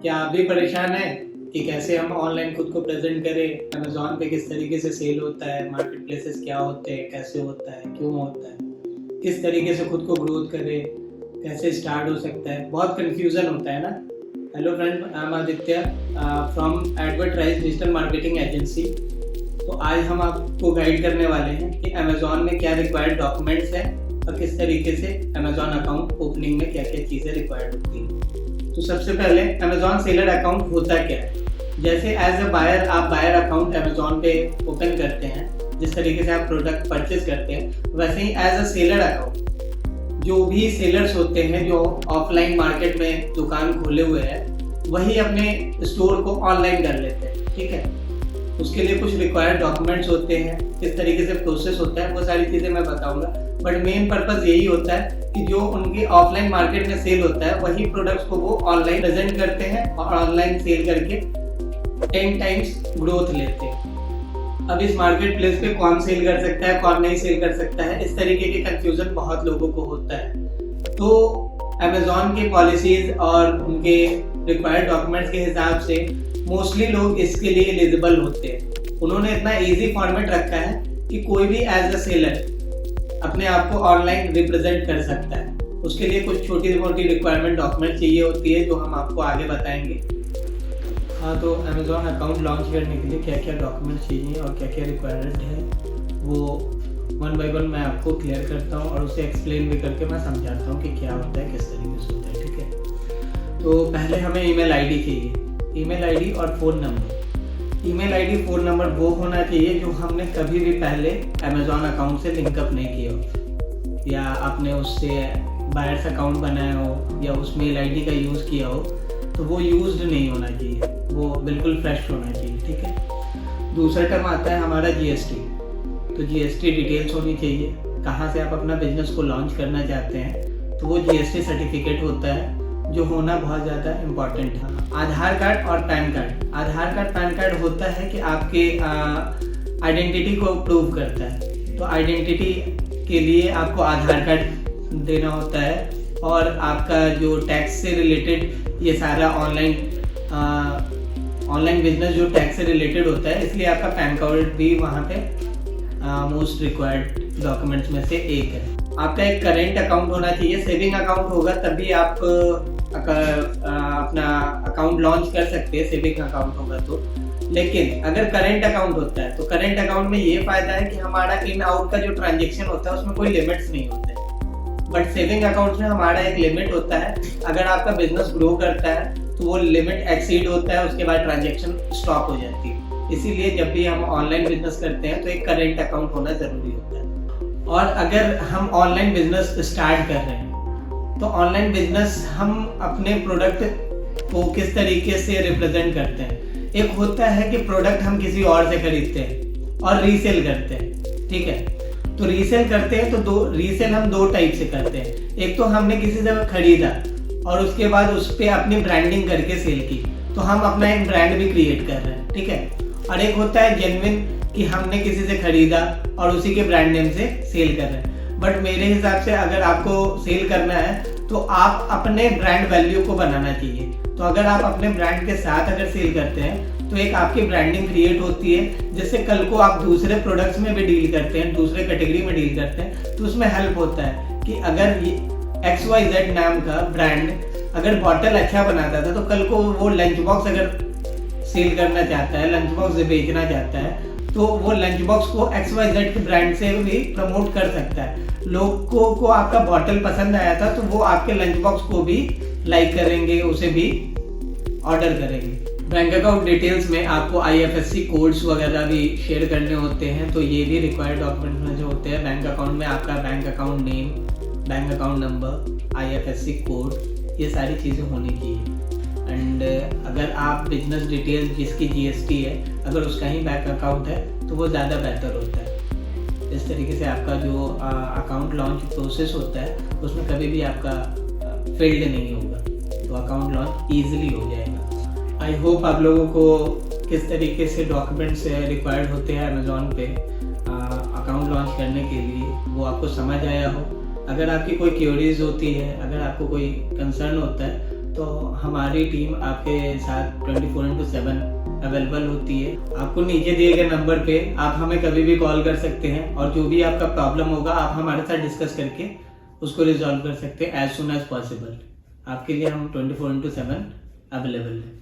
क्या आप भी परेशान हैं कि कैसे हम ऑनलाइन खुद को प्रेजेंट करें? अमेज़न पे किस तरीके से सेल होता है, मार्केट प्लेसेस क्या होते हैं, कैसे होता है, क्यों होता है, किस तरीके से खुद को ग्रोथ करें, कैसे स्टार्ट हो सकता है, बहुत कन्फ्यूज़न होता है ना। Hello friend, I am Aditya from advertise digital marketing agency. तो आज हम आपको गाइड करने वाले हैं कि अमेज़न में क्या रिक्वायर्ड डॉक्यूमेंट्स हैं और किस तरीके से अमेज़न अकाउंट ओपनिंग में क्या क्या चीज़ें रिक्वायर्ड होती हैं। तो सबसे पहले अमेज़न सेलर अकाउंट होता क्या है? जैसे एज अ बायर आप बायर अकाउंट अमेज़न पे ओपन करते हैं, जिस तरीके से आप प्रोडक्ट परचेज करते हैं, वैसे ही एज अ सेलर अकाउंट जो भी सेलर्स होते हैं जो ऑफलाइन मार्केट में दुकान खोले हुए हैं, वही अपने स्टोर को ऑनलाइन कर लेते हैं। ठीक है, उसके लिए कुछ रिक्वायर्ड डॉक्यूमेंट्स होते हैं, किस तरीके से प्रोसेस होता है, वो सारी चीज़ें मैं बताऊंगा। बट मेन पर्पस यही होता है कि जो उनके ऑफलाइन मार्केट में सेल होता है, वही प्रोडक्ट्स को वो ऑनलाइन प्रेजेंट करते हैं और ऑनलाइन सेल करके 10 टाइम्स ग्रोथ लेते हैं। अब इस मार्केट प्लेस पे कौन सेल कर सकता है, कौन नहीं सेल कर सकता है, इस तरीके के कंफ्यूजन बहुत लोगों को होता है। तो अमेज़न की पॉलिसीज और उनके रिक्वायर्ड डॉक्यूमेंट्स के हिसाब से मोस्टली लोग इसके लिए एलिजिबल होते हैं। उन्होंने इतना इजी फॉर्मेट रखा है कि कोई भी एज अ सेलर अपने आप को ऑनलाइन रिप्रेजेंट कर सकता है। उसके लिए कुछ छोटी मोटी रिक्वायरमेंट डॉक्यूमेंट चाहिए होती है, जो हम आपको आगे बताएंगे। हाँ, तो अमेज़न अकाउंट लॉन्च करने के लिए क्या क्या डॉक्यूमेंट चाहिए और क्या क्या रिक्वायरमेंट है, वो वन बाय वन मैं आपको क्लियर करता हूँ और उसे एक्सप्लेन भी करके मैं समझाता हूँ कि क्या होता है, किस तरीके से होता है। ठीक है, तो पहले हमें ईमेल आईडी चाहिए, ईमेल आईडी और phone number. Email ID phone number वो होना चाहिए जो हमने कभी भी पहले अमेज़न अकाउंट से लिंकअप नहीं किया हो, या आपने उससे बायर्स अकाउंट बनाया हो या उस मेल आईडी का यूज़ किया हो, तो वो यूज्ड नहीं होना चाहिए, वो बिल्कुल फ्रेश होना चाहिए। ठीक है, दूसरा टर्म आता है हमारा जीएसटी। तो जीएसटी डिटेल्स होनी चाहिए, कहाँ से आप अपना बिजनेस को लॉन्च करना चाहते हैं, तो वो जीएसटी सर्टिफिकेट होता है जो होना बहुत ज़्यादा इम्पॉर्टेंट है। आधार कार्ड और पैन कार्ड। आधार कार्ड पैन कार्ड होता है कि आपके आइडेंटिटी को प्रूव करता है, तो आइडेंटिटी के लिए आपको आधार कार्ड देना होता है, और आपका जो टैक्स से रिलेटेड ये सारा ऑनलाइन बिजनेस जो टैक्स से रिलेटेड होता है, इसलिए आपका पैन कार्ड भी वहाँ पे मोस्ट रिक्वायर्ड डॉक्यूमेंट्स में से एक है। आपका एक करेंट अकाउंट होना चाहिए, सेविंग अकाउंट होगा तभी आप अपना अकाउंट लॉन्च कर सकते हैं, सेविंग अकाउंट होगा तो। लेकिन अगर करेंट अकाउंट होता है तो करेंट अकाउंट में ये फायदा है कि हमारा इन आउट का जो ट्रांजेक्शन होता है उसमें कोई लिमिट्स नहीं होते। बट सेविंग अकाउंट में हमारा एक लिमिट होता है, अगर आपका बिजनेस ग्रो करता है तो वो लिमिट एक्सीड होता है, उसके बाद ट्रांजेक्शन स्टॉप हो जाती है। इसीलिए जब भी हम ऑनलाइन बिजनेस करते हैं तो एक करेंट अकाउंट होना जरूरी होता है। और अगर हम ऑनलाइन बिजनेस स्टार्ट कर रहे हैं तो ऑनलाइन बिजनेस हम अपने प्रोडक्ट को किस तरीके से रिप्रेजेंट करते हैं। एक होता है कि प्रोडक्ट हम किसी और से खरीदते हैं और रीसेल करते हैं। ठीक है, तो रीसेल करते हैं तो रीसेल हम दो टाइप से करते हैं। एक तो हमने किसी से खरीदा और उसके बाद उस पर अपनी ब्रांडिंग करके सेल की, तो हम अपना एक ब्रांड भी क्रिएट कर रहे हैं। ठीक है, और एक होता है जेन्युइन कि हमने किसी से खरीदा और उसी के ब्रांड नेम से सेल कर रहे हैं। बट मेरे हिसाब से अगर आपको सेल करना है तो आप अपने ब्रांड वैल्यू को बनाना चाहिए। तो अगर आप अपने ब्रांड के साथ अगर सेल करते हैं तो एक आपकी ब्रांडिंग क्रिएट होती है, जिससे कल को आप दूसरे प्रोडक्ट्स में भी डील करते हैं, दूसरे कैटेगरी में डील करते हैं, तो उसमें हेल्प होता है कि अगर ये XYZ नाम का ब्रांड अगर बॉटल अच्छा बनाता था तो कल को वो लंच बॉक्स अगर सेल करना चाहता है, लंच बॉक्स बेचना चाहता है, तो वो लंच बॉक्स को XYZ के ब्रांड से भी प्रमोट कर सकता है। लोगों को आपका बॉटल पसंद आया था तो वो आपके लंच बॉक्स को भी लाइक करेंगे, उसे भी ऑर्डर करेंगे। बैंक अकाउंट डिटेल्स में आपको IFSC कोड्स वगैरह भी शेयर करने होते हैं, तो ये भी रिक्वायर्ड डॉक्यूमेंट में जो होते हैं। बैंक अकाउंट में आपका bank account name, bank account number, IFSC code, ये सारी चीज़ें होनी चाहिए। एंड अगर आप बिजनेस डिटेल्स जिसकी GST है, अगर उसका ही बैंक अकाउंट है तो वो ज़्यादा बेहतर होता है। इस तरीके से आपका जो अकाउंट लॉन्च प्रोसेस होता है उसमें कभी भी आपका फेल्ड नहीं होगा, तो अकाउंट लॉन्च ईजिली हो जाएगा। आई होप आप लोगों को किस तरीके से डॉक्यूमेंट्स रिक्वायर्ड होते हैं अमेज़न पे अकाउंट लॉन्च करने के लिए वो आपको समझ आया हो। अगर आपकी कोई क्वेरीज होती है, अगर आपको कोई कंसर्न होता है तो हमारी टीम आपके साथ 24/7 अवेलेबल होती है। आपको नीचे दिए गए नंबर पे आप हमें कभी भी कॉल कर सकते हैं और जो भी आपका प्रॉब्लम होगा आप हमारे साथ डिस्कस करके उसको रिजॉल्व कर सकते हैं एज सुन एज पॉसिबल। आपके लिए हम 24/7 अवेलेबल है।